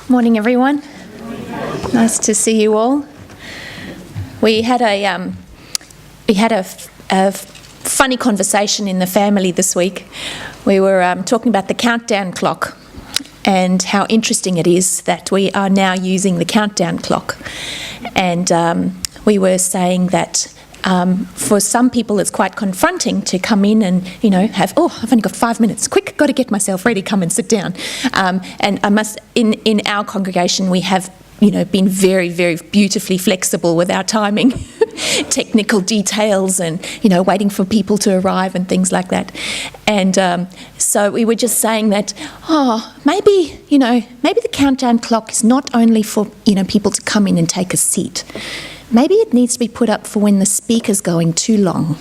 Morning, everyone. Nice to see you all. We had a funny conversation in the family this week. We were talking about the countdown clock and how interesting it is that we are now using the countdown clock. And we were saying that for some people it's quite confronting to come in and, I've only got 5 minutes. Quick, got to get myself ready, come and sit down. And I must, in our congregation, we have, been very, very beautifully flexible with our timing, technical details and, waiting for people to arrive and things like that. And so we were just saying that, maybe the countdown clock is not only for, people to come in and take a seat. Maybe it needs to be put up for when the speaker's going too long.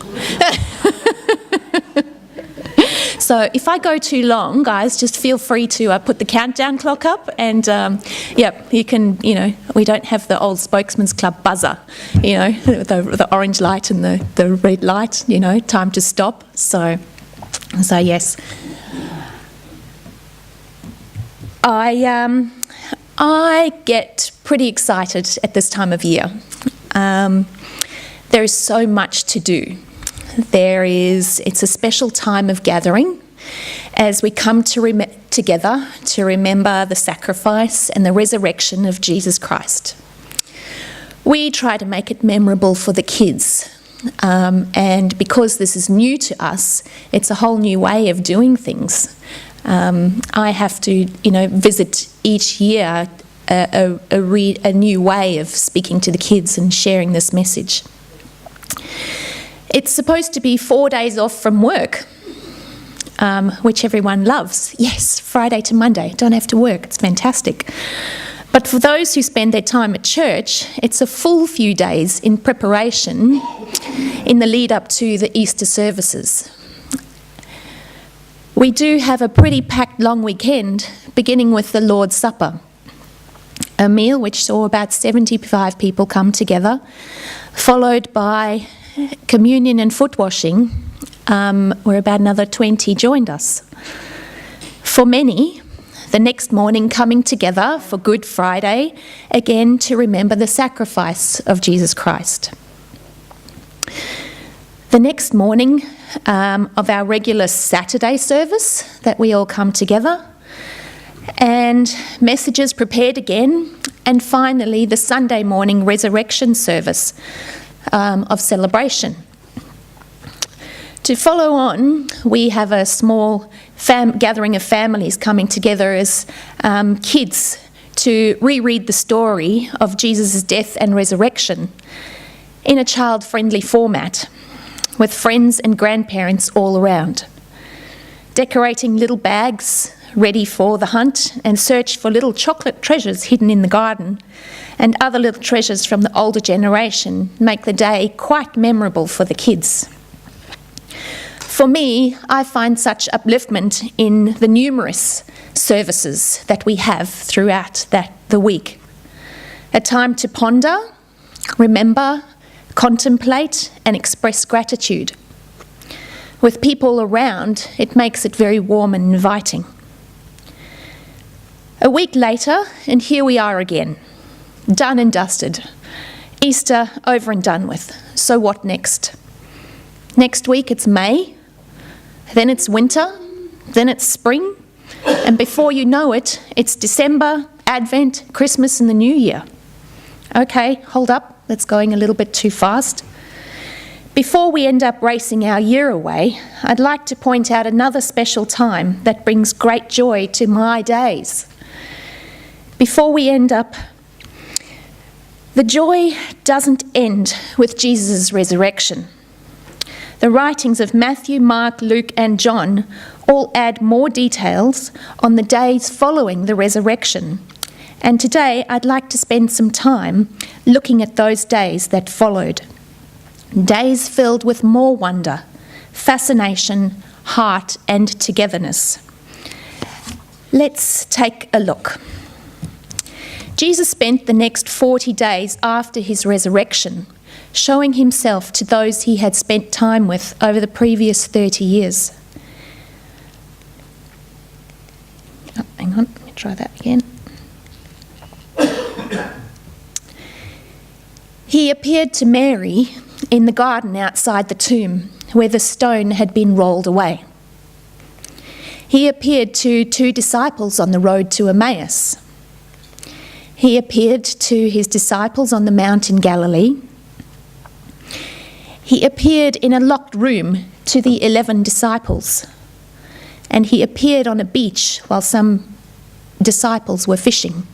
So if I go too long, guys, just feel free to put the countdown clock up and, you can, we don't have the old Spokesman's Club buzzer, the orange light and the red light, time to stop. So yes. I get pretty excited at this time of year. There is so much to do. It's a special time of gathering as we come together to remember the sacrifice and the resurrection of Jesus Christ. We try to make it memorable for the kids, and because this is new to us, it's a whole new way of doing things. I have to, visit each year a new way of speaking to the kids and sharing this message. It's supposed to be 4 days off from work, which everyone loves. Yes, Friday to Monday, don't have to work, it's fantastic. But for those who spend their time at church, it's a full few days in preparation in the lead up to the Easter services. We do have a pretty packed long weekend, beginning with the Lord's Supper, a meal which saw about 75 people come together, followed by communion and foot washing, where about another 20 joined us. For many, the next morning coming together for Good Friday, again to remember the sacrifice of Jesus Christ. The next morning of our regular Saturday service that we all come together, and messages prepared again, and finally the Sunday morning resurrection service of celebration. To follow on, we have a small gathering of families coming together as kids to reread the story of Jesus' death and resurrection in a child-friendly format, with friends and grandparents all around, decorating little bags ready for the hunt and search for little chocolate treasures hidden in the garden, and other little treasures from the older generation make the day quite memorable for the kids. For me, I find such upliftment in the numerous services that we have throughout the week. A time to ponder, remember, contemplate and express gratitude. With people around, it makes it very warm and inviting. A week later, and here we are again, done and dusted. Easter over and done with. So what next? Next week it's May, then it's winter, then it's spring, and before you know it, it's December, Advent, Christmas and the New Year. Okay, hold up. That's going a little bit too fast. Before we end up racing our year away, I'd like to point out another special time that brings great joy to my days. Before we end up, the joy doesn't end with Jesus' resurrection. The writings of Matthew, Mark, Luke and John all add more details on the days following the resurrection. And today I'd like to spend some time looking at those days that followed. Days filled with more wonder, fascination, heart and togetherness. Let's take a look. Jesus spent the next 40 days after his resurrection showing himself to those he had spent time with over the previous 30 years. Hang on, let me try that again. He appeared to Mary in the garden outside the tomb where the stone had been rolled away. He appeared to 2 disciples on the road to Emmaus. He appeared to his disciples on the mount in Galilee. He appeared in a locked room to the 11 disciples. And he appeared on a beach while some disciples were fishing.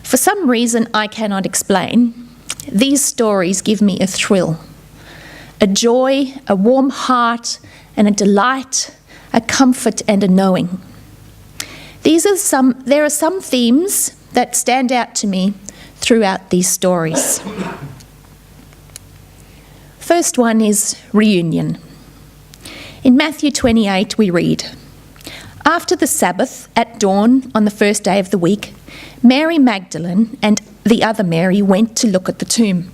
For some reason I cannot explain, these stories give me a thrill, a joy, a warm heart, and a delight, a comfort and a knowing. There are some themes that stand out to me throughout these stories. First one is reunion. In Matthew 28 we read, "After the Sabbath, at dawn on the first day of the week, Mary Magdalene and the other Mary went to look at the tomb.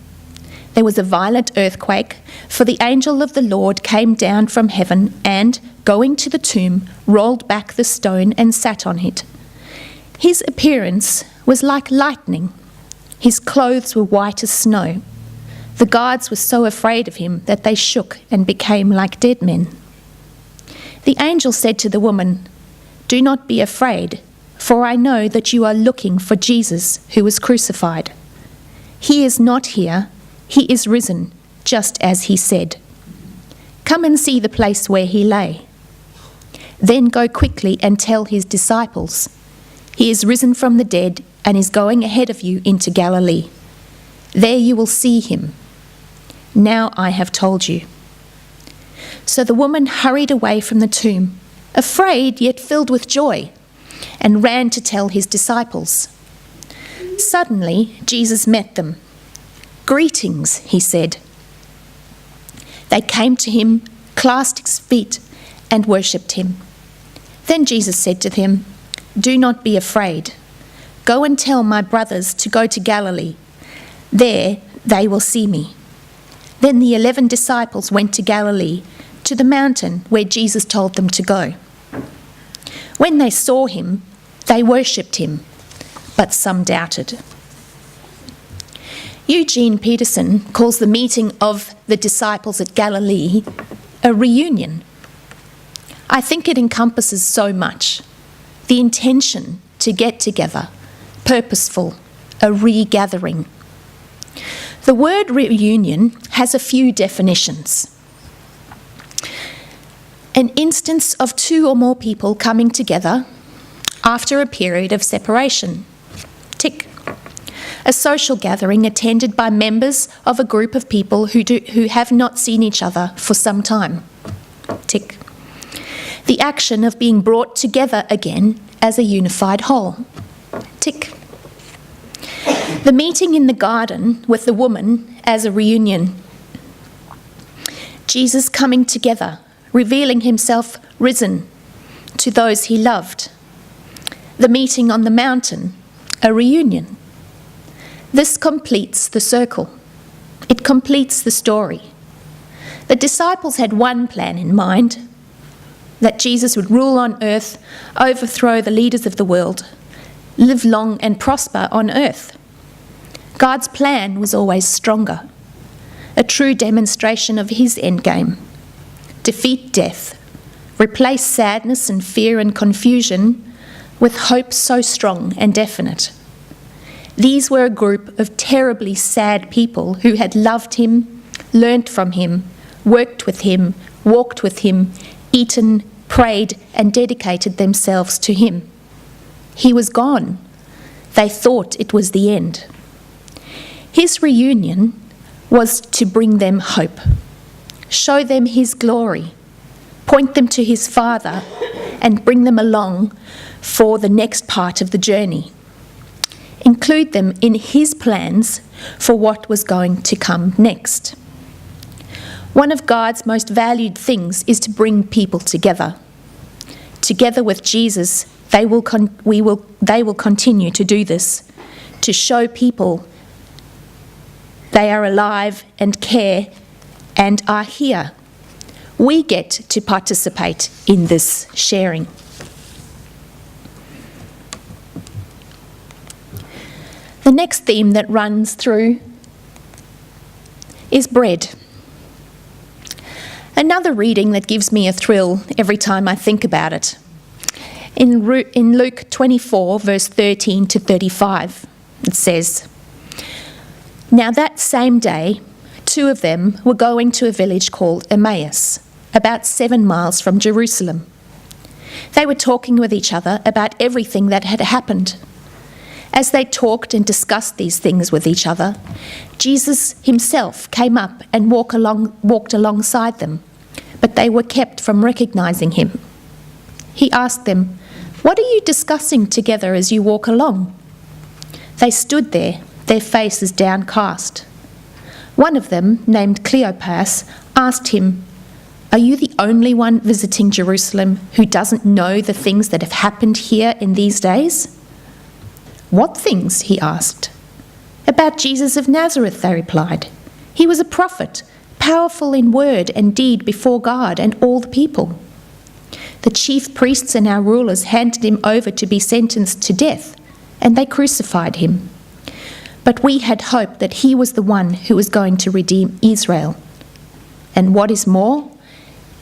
There was a violent earthquake, for the angel of the Lord came down from heaven and, going to the tomb, rolled back the stone and sat on it. His appearance was like lightning. His clothes were white as snow. The guards were so afraid of him that they shook and became like dead men. The angel said to the woman, 'Do not be afraid, for I know that you are looking for Jesus who was crucified. He is not here, he is risen, just as he said. Come and see the place where he lay. Then go quickly and tell his disciples, he is risen from the dead and is going ahead of you into Galilee. There you will see him. Now I have told you.' So the woman hurried away from the tomb, afraid yet filled with joy, and ran to tell his disciples. Suddenly Jesus met them. 'Greetings,' he said. They came to him, clasped his feet, and worshipped him. Then Jesus said to them, 'Do not be afraid. Go and tell my brothers to go to Galilee. There they will see me.' Then the 11 disciples went to Galilee, to the mountain where Jesus told them to go. When they saw him, they worshipped him, but some doubted." Eugene Peterson calls the meeting of the disciples at Galilee a reunion. I think it encompasses so much. The intention to get together, purposeful, a regathering. The word reunion has a few definitions. An instance of 2 or more people coming together after a period of separation. Tick. A social gathering attended by members of a group of people who have not seen each other for some time. Tick. The action of being brought together again as a unified whole. Tick. The meeting in the garden with the woman as a reunion. Jesus coming together, revealing himself risen to those he loved. The meeting on the mountain, a reunion. This completes the circle. It completes the story. The disciples had one plan in mind, that Jesus would rule on earth, overthrow the leaders of the world, live long and prosper on earth. God's plan was always stronger, a true demonstration of his endgame. Defeat death, replace sadness and fear and confusion with hope so strong and definite. These were a group of terribly sad people who had loved him, learnt from him, worked with him, walked with him, eaten, prayed, and dedicated themselves to him. He was gone. They thought it was the end. His reunion was to bring them hope, show them his glory, point them to his Father, and bring them along for the next part of the journey. Include them in his plans for what was going to come next. One of God's most valued things is to bring people together. Together with Jesus, they will continue to do this, to show people they are alive and care and are here. We get to participate in this sharing. The next theme that runs through is bread. Another reading that gives me a thrill every time I think about it. In Luke 24, verse 13 to 35, it says, "Now that same day, 2 of them were going to a village called Emmaus, about 7 miles from Jerusalem. They were talking with each other about everything that had happened. As they talked and discussed these things with each other, Jesus himself came up and walked alongside them, but they were kept from recognizing him. He asked them, 'What are you discussing together as you walk along?' They stood there, their faces downcast. One of them, named Cleopas, asked him, 'Are you the only one visiting Jerusalem who doesn't know the things that have happened here in these days?' 'What things?' he asked. 'About Jesus of Nazareth,' they replied. 'He was a prophet, powerful in word and deed before God and all the people. The chief priests and our rulers handed him over to be sentenced to death, and they crucified him. But we had hoped that he was the one who was going to redeem Israel. And what is more,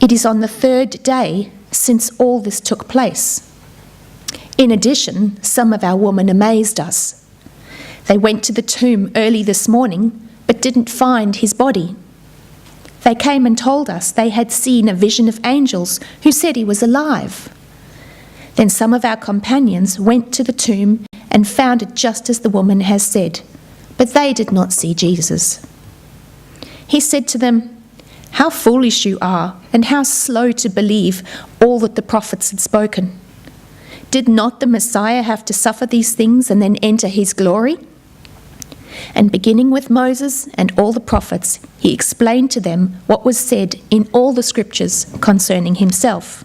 it is on the 3rd day since all this took place. In addition, some of our women amazed us. They went to the tomb early this morning, but didn't find his body. They came and told us they had seen a vision of angels who said he was alive. Then some of our companions went to the tomb and found it just as the woman has said, but they did not see Jesus.' He said to them, 'How foolish you are, and how slow to believe all that the prophets had spoken. Did not the Messiah have to suffer these things and then enter his glory?' And beginning with Moses and all the prophets, he explained to them what was said in all the scriptures concerning himself.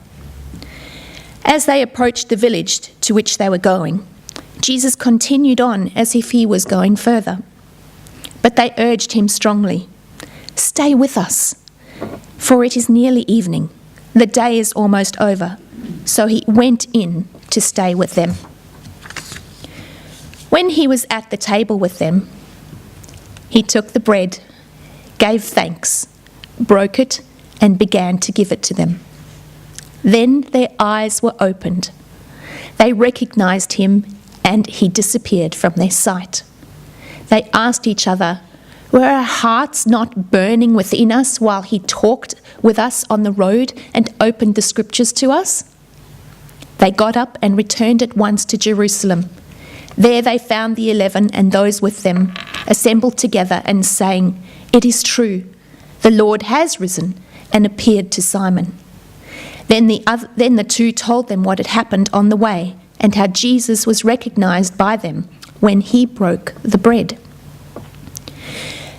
As they approached the village to which they were going, Jesus continued on as if he was going further. But they urged him strongly, 'Stay with us, for it is nearly evening. The day is almost over.' So he went in to stay with them. When he was at the table with them, he took the bread, gave thanks, broke it, and began to give it to them. Then their eyes were opened. They recognized him, and he disappeared from their sight. They asked each other, 'Were our hearts not burning within us while he talked with us on the road and opened the scriptures to us?' They got up and returned at once to Jerusalem. There they found the 11 and those with them assembled together and saying, 'It is true, the Lord has risen and appeared to Simon.' Then the 2 told them what had happened on the way and how Jesus was recognized by them when he broke the bread.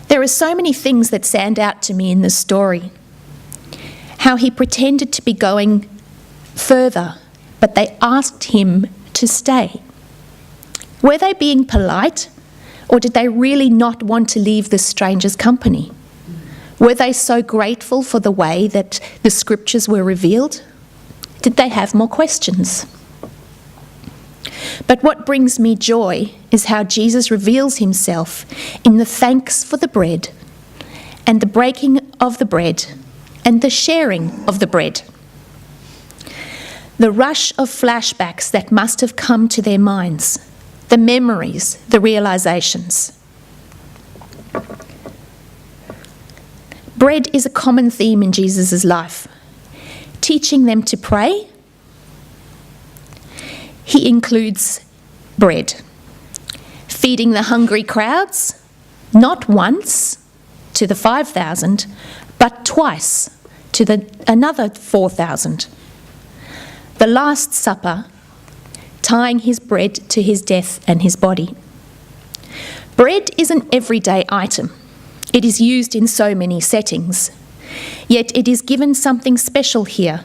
There are so many things that stand out to me in this story. How he pretended to be going further, but they asked him to stay. Were they being polite, or did they really not want to leave this stranger's company? Were they so grateful for the way that the scriptures were revealed? Did they have more questions? But what brings me joy is how Jesus reveals himself in the thanks for the bread, and the breaking of the bread, and the sharing of the bread. The rush of flashbacks that must have come to their minds, the memories, the realizations. Bread is a common theme in Jesus' life. Teaching them to pray, he includes bread. Feeding the hungry crowds, not once to the 5,000, but twice to another 4,000. The Last Supper, tying his bread to his death and his body. Bread is an everyday item. It is used in so many settings. Yet it is given something special here,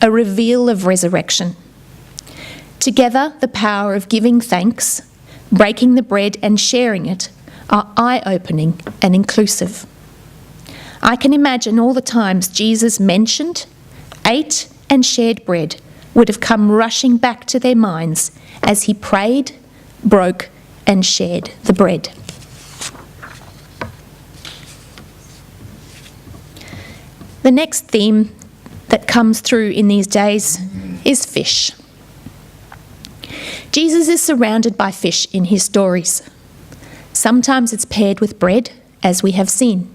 a reveal of resurrection. Together, the power of giving thanks, breaking the bread and sharing it are eye-opening and inclusive. I can imagine all the times Jesus mentioned, ate and shared bread would have come rushing back to their minds as he prayed, broke and shared the bread. The next theme that comes through in these days is fish. Jesus is surrounded by fish in his stories. Sometimes it's paired with bread, as we have seen.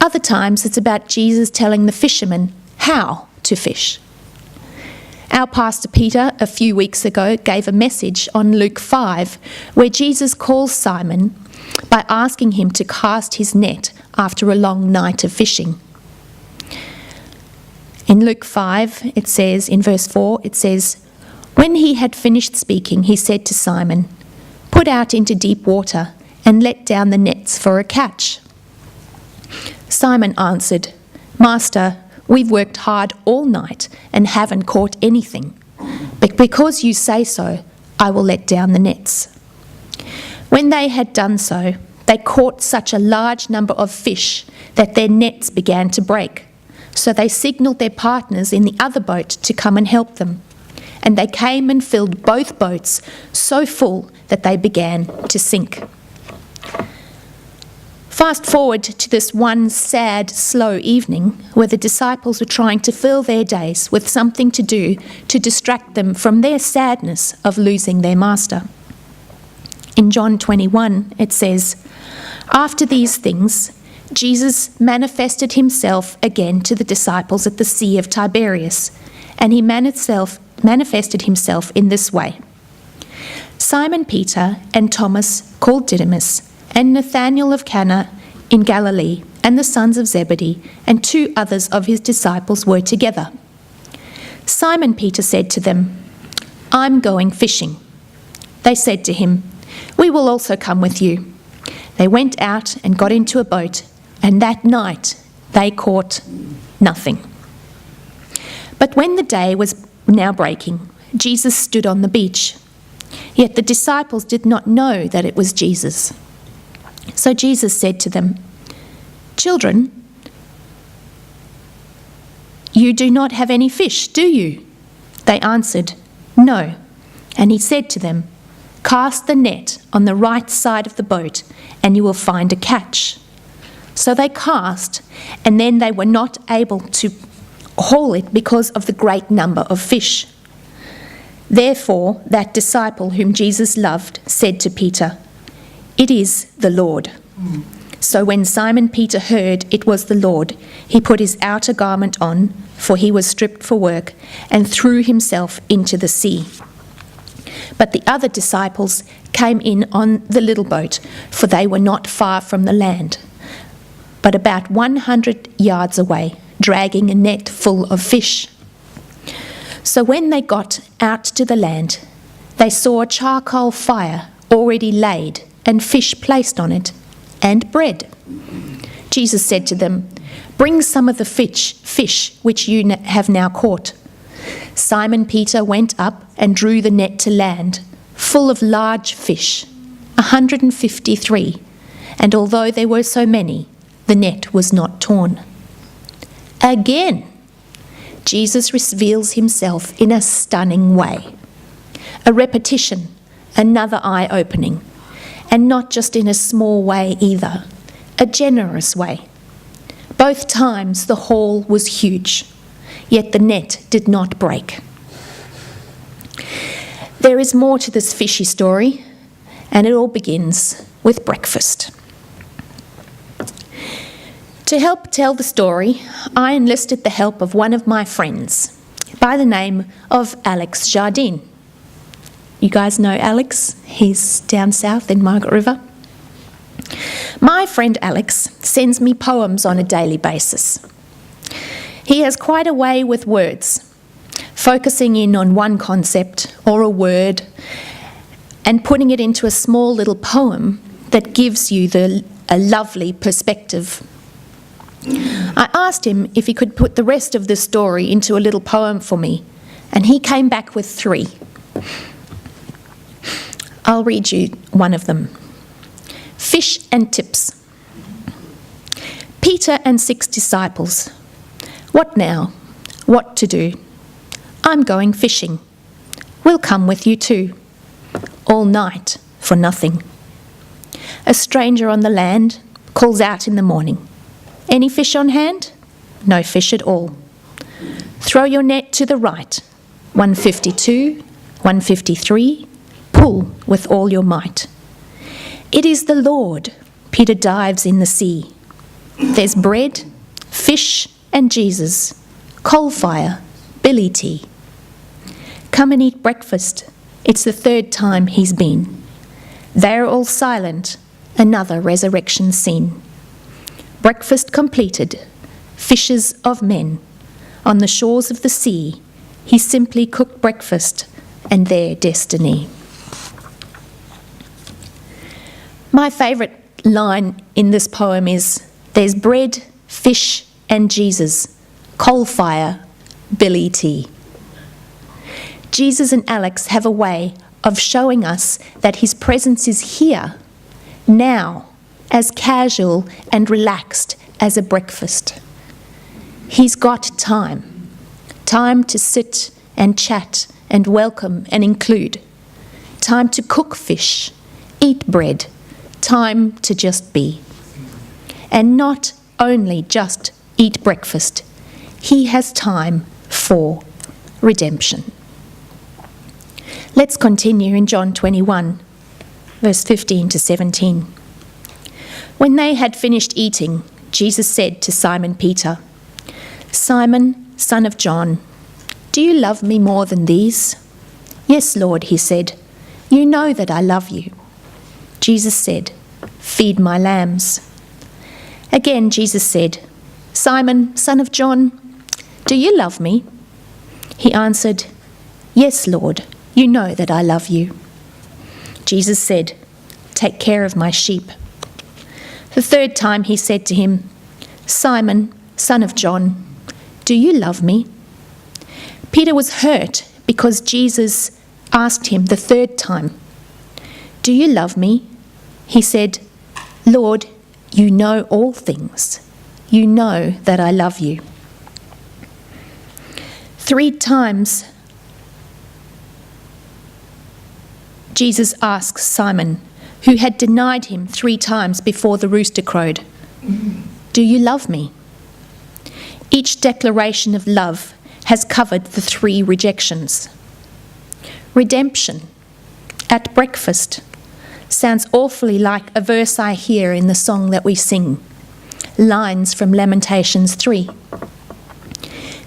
Other times it's about Jesus telling the fishermen how to fish. Our pastor Peter, a few weeks ago, gave a message on Luke 5, where Jesus calls Simon by asking him to cast his net after a long night of fishing. In Luke 5, it says, in verse 4, it says, "When he had finished speaking, he said to Simon, 'Put out into deep water and let down the nets for a catch.' Simon answered, 'Master, we've worked hard all night and haven't caught anything. But because you say so, I will let down the nets.' When they had done so, they caught such a large number of fish that their nets began to break. So they signalled their partners in the other boat to come and help them. And they came and filled both boats so full that they began to sink." Fast forward to this one sad, slow evening where the disciples were trying to fill their days with something to do to distract them from their sadness of losing their master. In John 21, it says, "After these things, Jesus manifested himself again to the disciples at the Sea of Tiberias, and he manifested himself in this way. Simon Peter and Thomas, called Didymus, and Nathanael of Cana in Galilee, and the sons of Zebedee, and 2 others of his disciples were together. Simon Peter said to them, 'I'm going fishing.' They said to him, 'We will also come with you.' They went out and got into a boat, and that night they caught nothing. But when the day was now breaking, Jesus stood on the beach. Yet the disciples did not know that it was Jesus. So Jesus said to them, 'Children, you do not have any fish, do you?' They answered, 'No.' And he said to them, 'Cast the net on the right side of the boat, and you will find a catch.' So they cast, and then they were not able to haul it because of the great number of fish. Therefore, that disciple whom Jesus loved said to Peter, 'It is the Lord.' So when Simon Peter heard it was the Lord, he put his outer garment on, for he was stripped for work, and threw himself into the sea. But the other disciples came in on the little boat, for they were not far from the land, but about 100 yards away, dragging a net full of fish. So when they got out to the land, they saw a charcoal fire already laid, and fish placed on it, and bread. Jesus said to them, 'Bring some of the fish which you have now caught.' Simon Peter went up and drew the net to land, full of large fish, 153, and although there were so many, the net was not torn. Again, Jesus reveals himself in a stunning way. A repetition, another eye-opening, and not just in a small way either, a generous way. Both times the haul was huge, yet the net did not break. There is more to this fishy story, and it all begins with breakfast. To help tell the story, I enlisted the help of one of my friends by the name of Alex Jardine. You guys know Alex? He's down south in Margaret River. My friend Alex sends me poems on a daily basis. He has quite a way with words, focusing in on one concept or a word and putting it into a small little poem that gives you a lovely perspective. I asked him if he could put the rest of the story into a little poem for me, and he came back with 3. I'll read you one of them. Fish and Tips. Peter and 6 disciples. What now? What to do? I'm going fishing. We'll come with you too. All night for nothing. A stranger on the land calls out in the morning. Any fish on hand? no fish at all. Throw your net to the right, 152, 153, pull with all your might. It is the Lord. Peter dives in the sea. There's bread, fish and Jesus, coal fire, billy tea. Come and eat breakfast. It's the third time he's been. They're all silent, another resurrection scene. Breakfast completed, fishers of men. On the shores of the sea, he simply cooked breakfast and their destiny. My favourite line in this poem is, there's bread, fish and Jesus, coal fire, billy tea. Jesus and Alex have a way of showing us that his presence is here, now, as casual and relaxed as a breakfast. He's got time to sit and chat and welcome and include, time to cook fish, eat bread, time to just be. And not only just eat breakfast, he has time for redemption. Let's continue in John 21, verse 15 to 17. When they had finished eating, Jesus said to Simon Peter, "Simon, son of John, do you love me more than these?" "Yes, Lord," he said, "you know that I love you." Jesus said, "Feed my lambs." Again Jesus said, "Simon, son of John, do you love me?" He answered, "Yes, Lord, you know that I love you." Jesus said, "Take care of my sheep." The third time he said to him, "Simon, son of John, do you love me?" Peter was hurt because Jesus asked him the third time, "Do you love me?" He said, "Lord, you know all things. You know that I love you." 3 times Jesus asks Simon, who had denied him 3 times before the rooster crowed, "Do you love me?" Each declaration of love has covered the 3 rejections. Redemption, at breakfast, sounds awfully like a verse I hear in the song that we sing, lines from Lamentations 3.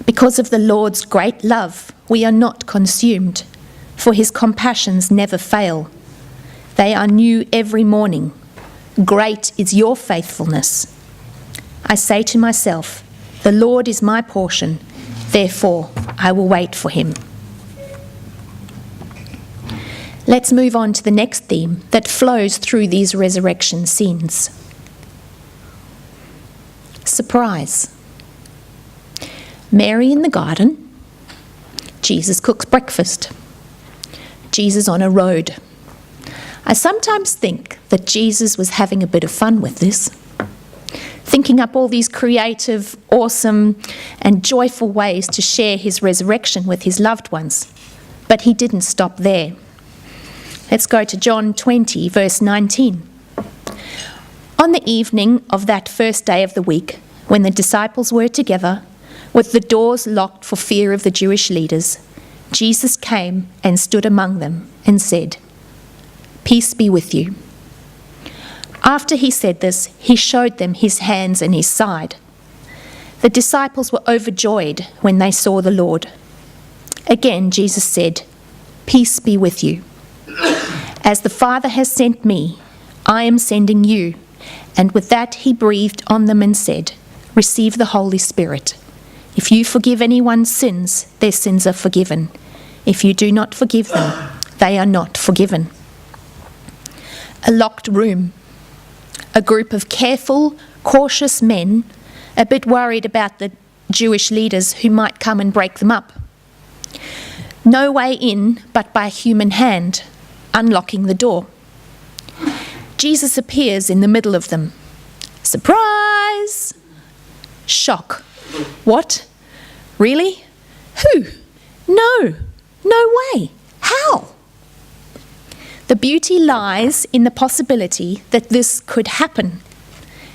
Because of the Lord's great love, we are not consumed, for his compassions never fail. They are new every morning. Great is your faithfulness. I say to myself, the Lord is my portion, therefore I will wait for him. Let's move on to the next theme that flows through these resurrection scenes. Surprise. Mary in the garden. Jesus cooks breakfast. Jesus on a road. I sometimes think that Jesus was having a bit of fun with this, thinking up all these creative, awesome, and joyful ways to share his resurrection with his loved ones. But he didn't stop there. Let's go to John 20, verse 19. On the evening of that first day of the week, when the disciples were together, with the doors locked for fear of the Jewish leaders, Jesus came and stood among them and said, "Peace be with you." After he said this, he showed them his hands and his side. The disciples were overjoyed when they saw the Lord. Again, Jesus said, "Peace be with you. As the Father has sent me, I am sending you." And with that he breathed on them and said, "Receive the Holy Spirit. If you forgive anyone's sins, their sins are forgiven. If you do not forgive them, they are not forgiven." A locked room. A group of careful, cautious men, a bit worried about the Jewish leaders who might come and break them up. No way in but by human hand, unlocking the door. Jesus appears in the middle of them. Surprise! Shock. What? Really? Who? No way. How? The beauty lies in the possibility that this could happen.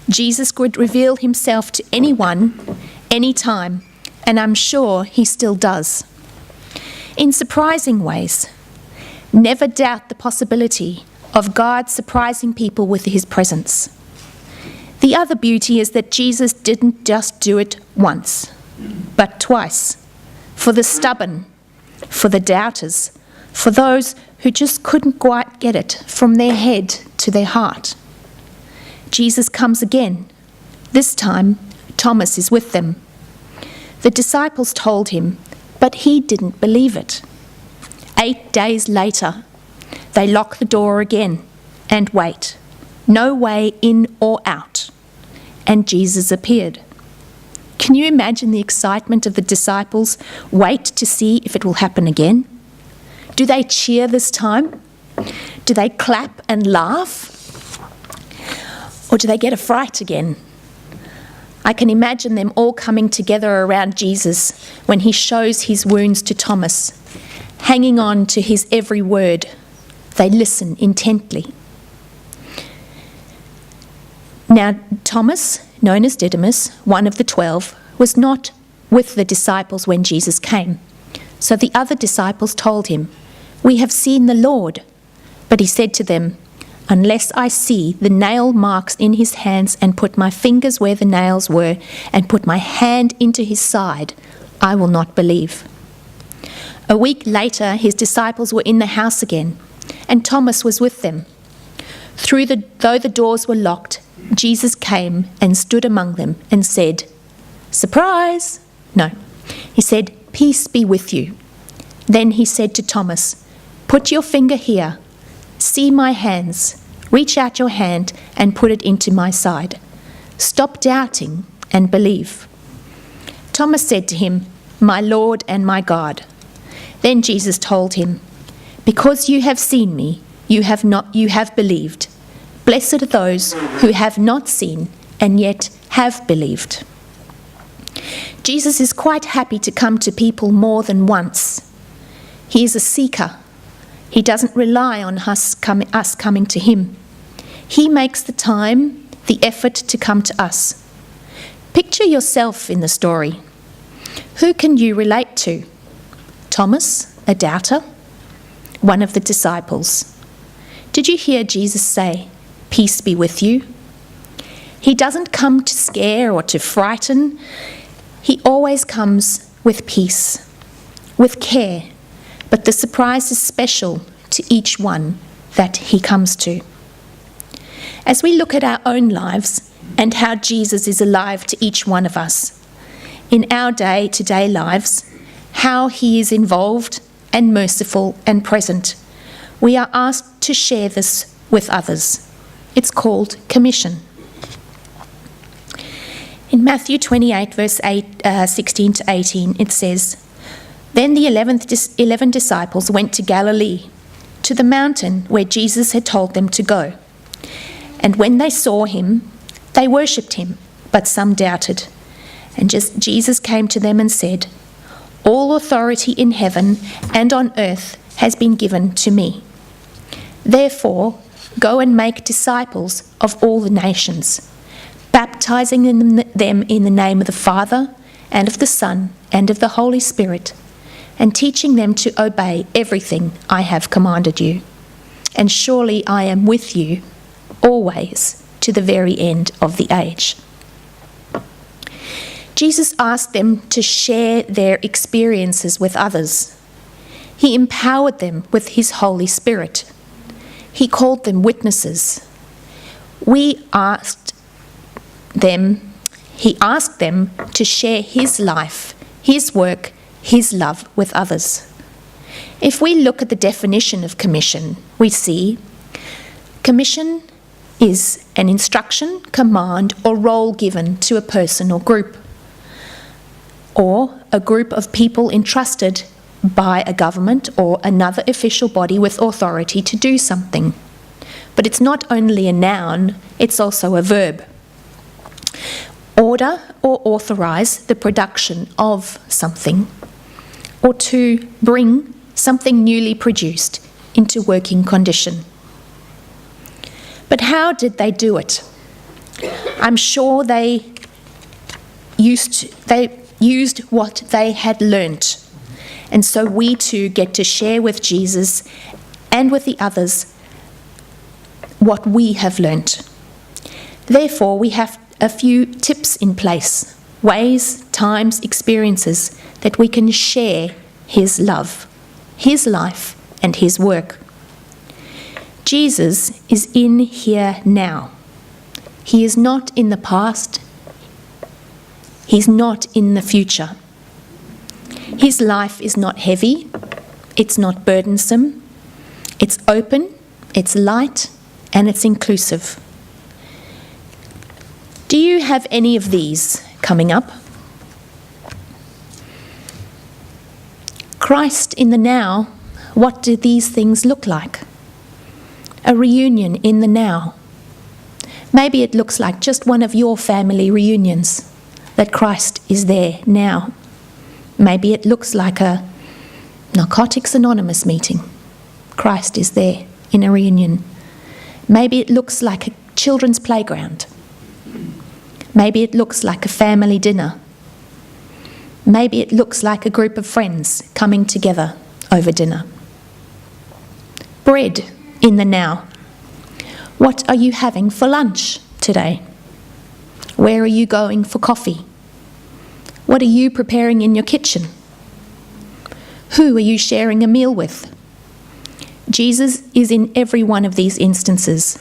Jesus could reveal himself to anyone, any time, and I'm sure he still does. In surprising ways. Never doubt the possibility of God surprising people with his presence. The other beauty is that Jesus didn't just do it once, but twice. For the stubborn, for the doubters, for those who just couldn't quite get it from their head to their heart. Jesus comes again. This time, Thomas is with them. The disciples told him, but he didn't believe it. 8 days later, they lock the door again and wait. No way in or out. And Jesus appeared. Can you imagine the excitement of the disciples? Wait to see if it will happen again. Do they cheer this time? Do they clap and laugh? Or do they get a fright again? I can imagine them all coming together around Jesus when he shows his wounds to Thomas, hanging on to his every word. They listen intently. Now, Thomas, known as Didymus, one of the 12, was not with the disciples when Jesus came. So the other disciples told him, "We have seen the Lord." But he said to them, "Unless I see the nail marks in his hands and put my fingers where the nails were and put my hand into his side, I will not believe." A week later, his disciples were in the house again, and Thomas was with them. Though the doors were locked, Jesus came and stood among them and said, "Surprise!" No, he said, "Peace be with you." Then he said to Thomas, "Put your finger here. See my hands. Reach out your hand and put it into my side. Stop doubting and believe." Thomas said to him, "My Lord and my God." Then Jesus told him, "Because you have seen me, you have believed. Blessed are those who have not seen and yet have believed." Jesus is quite happy to come to people more than once. He is a seeker. He doesn't rely on us coming to him. He makes the time, the effort to come to us. Picture yourself in the story. Who can you relate to? Thomas, a doubter? One of the disciples? Did you hear Jesus say, "Peace be with you"? He doesn't come to scare or to frighten. He always comes with peace, with care, but the surprise is special to each one that he comes to. As we look at our own lives and how Jesus is alive to each one of us, in our day-to-day lives, how he is involved and merciful and present, we are asked to share this with others. It's called commission. In Matthew 28, verse 16 to 18, it says, "Then the 11 disciples went to Galilee, to the mountain where Jesus had told them to go. And when they saw him, they worshipped him, but some doubted. And Jesus came to them and said, 'All authority in heaven and on earth has been given to me. Therefore, go and make disciples of all the nations, baptizing them in the name of the Father and of the Son and of the Holy Spirit, and teaching them to obey everything I have commanded you. And surely I am with you always to the very end of the age.'" Jesus asked them to share their experiences with others. He empowered them with his Holy Spirit. He called them witnesses. He asked them to share his life, his work, his love with others. If we look at the definition of commission, we see commission is an instruction, command, or role given to a person or group, or a group of people entrusted by a government or another official body with authority to do something. But it's not only a noun, it's also a verb. Order or authorize the production of something, or to bring something newly produced into working condition. But how did they do it? I'm sure they used what they had learnt. And so we too get to share with Jesus and with the others what we have learnt. Therefore, we have a few tips in place, ways, times, experiences that we can share his love, his life, and his work. Jesus is in here now. He is not in the past. He's not in the future. His life is not heavy. It's not burdensome. It's open, it's light, and it's inclusive. Do you have any of these coming up? Christ in the now, what do these things look like? A reunion in the now. Maybe it looks like just one of your family reunions, that Christ is there now. Maybe it looks like a Narcotics Anonymous meeting. Christ is there in a reunion. Maybe it looks like a children's playground. Maybe it looks like a family dinner. Maybe it looks like a group of friends coming together over dinner. Bread in the now. What are you having for lunch today? Where are you going for coffee? What are you preparing in your kitchen? Who are you sharing a meal with? Jesus is in every one of these instances,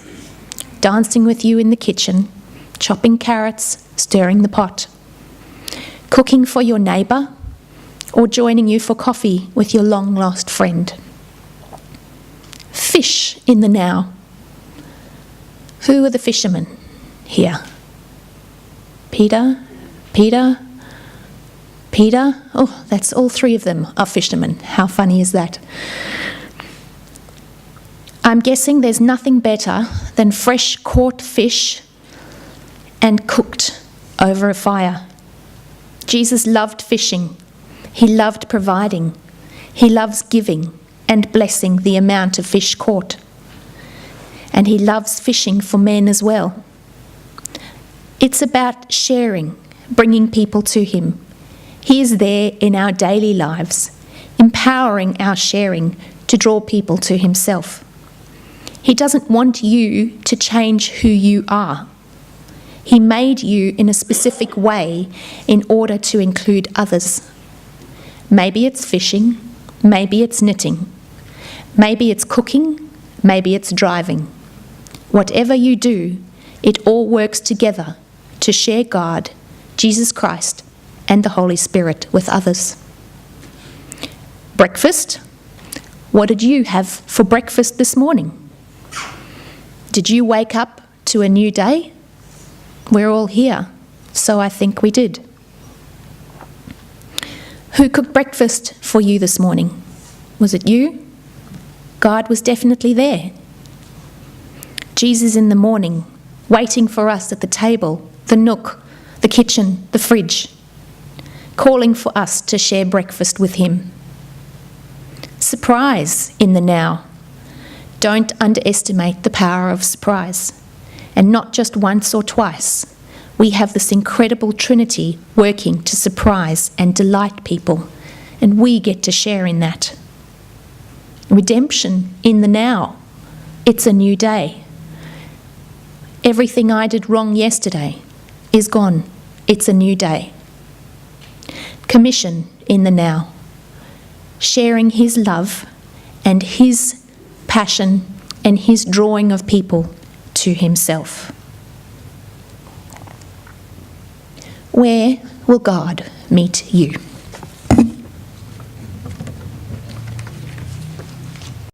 dancing with you in the kitchen, chopping carrots, stirring the pot, cooking for your neighbour, or joining you for coffee with your long-lost friend. Fish in the now. Who are the fishermen here? Peter? Oh, that's all three of them are fishermen. How funny is that? I'm guessing there's nothing better than fresh caught fish and cooked over a fire. Jesus loved fishing. He loved providing. He loves giving and blessing the amount of fish caught. And he loves fishing for men as well. It's about sharing, bringing people to him. He is there in our daily lives, empowering our sharing to draw people to himself. He doesn't want you to change who you are. He made you in a specific way in order to include others. Maybe it's fishing, maybe it's knitting, maybe it's cooking, maybe it's driving. Whatever you do, it all works together to share God, Jesus Christ, and the Holy Spirit with others. Breakfast. What did you have for breakfast this morning? Did you wake up to a new day? We're all here, so I think we did. Who cooked breakfast for you this morning? Was it you? God was definitely there. Jesus in the morning, waiting for us at the table, the nook, the kitchen, the fridge, calling for us to share breakfast with him. Surprise in the now. Don't underestimate the power of surprise. And not just once or twice. We have this incredible Trinity working to surprise and delight people, and we get to share in that. Redemption in the now. It's a new day. Everything I did wrong yesterday is gone. It's a new day. Commission in the now. Sharing his love and his passion and his drawing of people to himself. Where will God meet you?